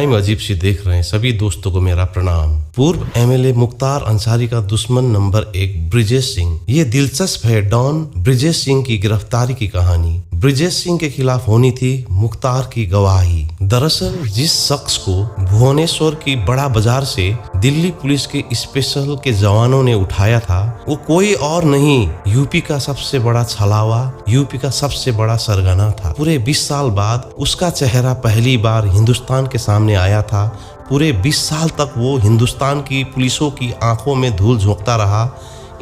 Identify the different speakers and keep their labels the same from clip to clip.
Speaker 1: Crime अजीब सी देख रहे हैं सभी दोस्तों को मेरा प्रणाम। पूर्व एमएलए मुख्तार अंसारी का दुश्मन नंबर 1 ब्रिजेश सिंह। ये दिलचस्प है डॉन ब्रिजेश सिंह की गिरफ्तारी की कहानी। ब्रिजेश सिंह के खिलाफ होनी थी मुख्तार की गवाही। दरअसल जिस शख्स को भुवनेश्वर की बड़ा बाजार से दिल्ली पुलिस के स्पेशल के जवानों ने उठाया था, वो कोई और नहीं यूपी का सबसे बड़ा छलावा, यूपी का सबसे बड़ा सरगना था। पूरे 20 साल बाद उसका चेहरा पहली बार हिंदुस्तान के सामने आया था। पूरे 20 साल तक वो हिंदुस्तान की पुलिसों की आंखों में धूल झोंकता रहा।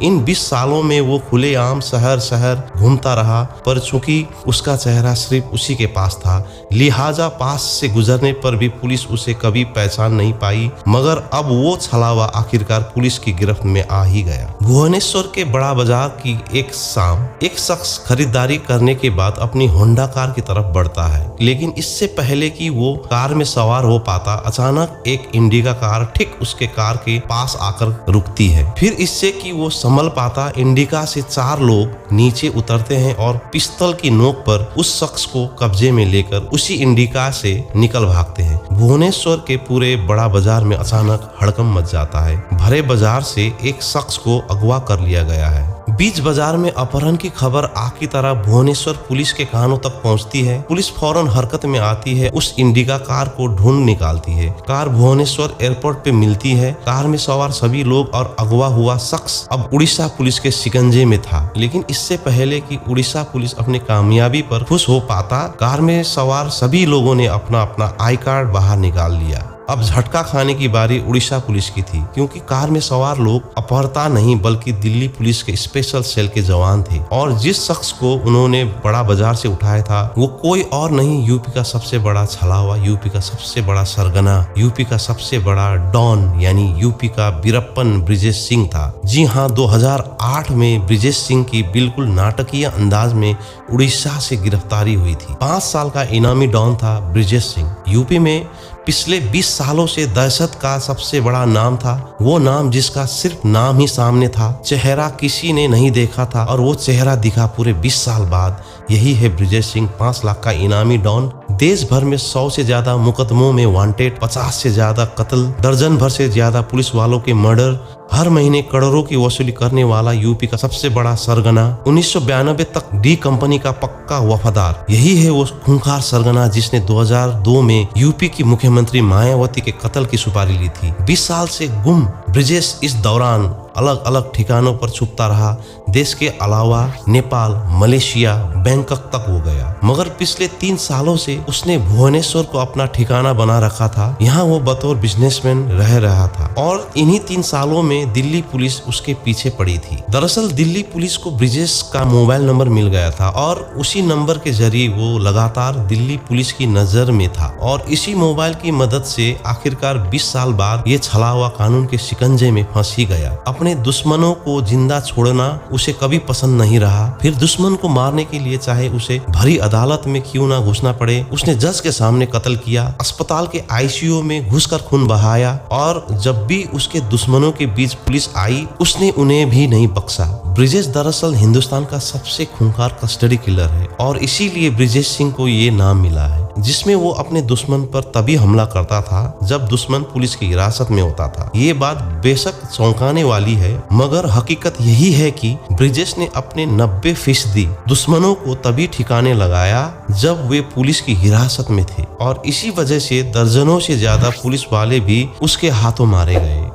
Speaker 1: इन 20 सालों में वो खुलेआम शहर शहर घूमता रहा, पर चूंकि उसका चेहरा सिर्फ उसी के पास था, लिहाजा पास से गुजरने पर भी पुलिस उसे कभी पहचान नहीं पाई। मगर अब वो छलावा आखिरकार पुलिस की गिरफ्त में आ ही गया। भुवनेश्वर के बड़ा बाजार की एक शाम एक शख्स खरीदारी करने के बाद अपनी होंडा कार की तरफ बढ़ता है, लेकिन इससे पहले कि वो कार में सवार हो पाता, अचानक एक इंडिका कार ठीक उसके कार के पास आकर रुकती है। फिर इससे कि वो संभल पाता, इंडिका से 4 लोग नीचे उतरते हैं और पिस्तौल की नोक पर उस शख्स को कब्जे में लेकर उसी इंडिका से निकल भागते हैं। भुवनेश्वर के पूरे बड़ा बाजार में अचानक हड़कंप मच जाता है। भरे बाजार से एक शख्स को अगवा कर लिया गया है। बीच बाजार में अपहरण की खबर आग की तरह भुवनेश्वर पुलिस के कानों तक पहुंचती है। पुलिस फौरन हरकत में आती है, उस इंडिका कार को ढूंढ निकालती है। कार भुवनेश्वर एयरपोर्ट पे मिलती है। कार में सवार सभी लोग और अगवा हुआ शख्स अब उड़ीसा पुलिस के शिकंजे में था। लेकिन इससे पहले कि उड़ीसा पुलिस अपनी कामयाबी पर खुश हो पाता, कार में सवार सभी लोगों ने अपना अपना आई कार्ड बाहर निकाल लिया। अब झटका खाने की बारी उड़ीसा पुलिस की थी, क्योंकि कार में सवार लोग अपहरता नहीं बल्कि दिल्ली पुलिस के स्पेशल सेल के जवान थे। और जिस शख्स को उन्होंने बड़ा बाजार से उठाया था वो कोई और नहीं यूपी का सबसे बड़ा छलावा, यूपी का सबसे बड़ा सरगना, यूपी का सबसे बड़ा डॉन यानी यूपी का वीरप्पन ब्रिजेश सिंह था। जी हाँ, 2008 में ब्रिजेश सिंह की बिल्कुल नाटकीय अंदाज में उड़ीसा से गिरफ्तारी हुई थी। 5 साल का इनामी डॉन था ब्रिजेश सिंह। यूपी में पिछले 20 सालों से दहशत का सबसे बड़ा नाम था। वो नाम जिसका सिर्फ नाम ही सामने था, चेहरा किसी ने नहीं देखा था, और वो चेहरा दिखा पूरे 20 साल बाद। यही है ब्रिजेश सिंह, 5 लाख का इनामी डॉन। देश भर में 100 से ज्यादा मुकदमों में वांटेड, 50 से ज्यादा कत्ल, दर्जन भर से ज्यादा पुलिस वालों के मर्डर, हर महीने करोड़ों की वसूली करने वाला यूपी का सबसे बड़ा सरगना, 1992 तक डी कंपनी का पक्का वफादार। यही है वो खूंखार सरगना जिसने 2002 में यूपी की मुख्यमंत्री मायावती के कत्ल की सुपारी ली थी। 20 साल से गुम ब्रिजेश इस दौरान अलग अलग ठिकानों पर छुपता रहा। देश के अलावा नेपाल, मलेशिया, बैंकॉक तक हो गया, मगर पिछले 3 सालों से उसने भुवनेश्वर को अपना ठिकाना बना रखा था। यहाँ वो बतौर बिजनेसमैन रह रहा था और इन्हीं 3 सालों में दिल्ली पुलिस उसके पीछे पड़ी थी। दरअसल दिल्ली पुलिस को ब्रिजेश का मोबाइल नंबर मिल गया था और उसी नंबर के जरिए वो लगातार दिल्ली पुलिस की नजर में था, और इसी मोबाइल की मदद से आखिरकार 20 साल बाद ये छलावा कानून के शिकंजे में फंस ही गया। अपने दुश्मनों को जिंदा छोड़ना उसे कभी पसंद नहीं रहा। फिर दुश्मन को मारने के लिए चाहे उसे भरी अदालत में क्यों ना घुसना पड़े, उसने जज के सामने कत्ल किया, अस्पताल के आईसीयू में घुसकर खून बहाया, और जब भी उसके दुश्मनों के बीच पुलिस आई उसने उन्हें भी नहीं बख्शा। ब्रिजेश दरअसल हिंदुस्तान का सबसे खूंखार कस्टडी किलर है, और इसीलिए ब्रिजेश सिंह को ये नाम मिला है, जिसमें वो अपने दुश्मन पर तभी हमला करता था जब दुश्मन पुलिस की हिरासत में होता था। ये बात बेशक चौंकाने वाली है, मगर हकीकत यही है कि ब्रिजेश ने अपने 90% दुश्मनों को तभी ठिकाने लगाया जब वे पुलिस की हिरासत में थे, और इसी वजह से दर्जनों से ज्यादा पुलिस वाले भी उसके हाथों मारे गए।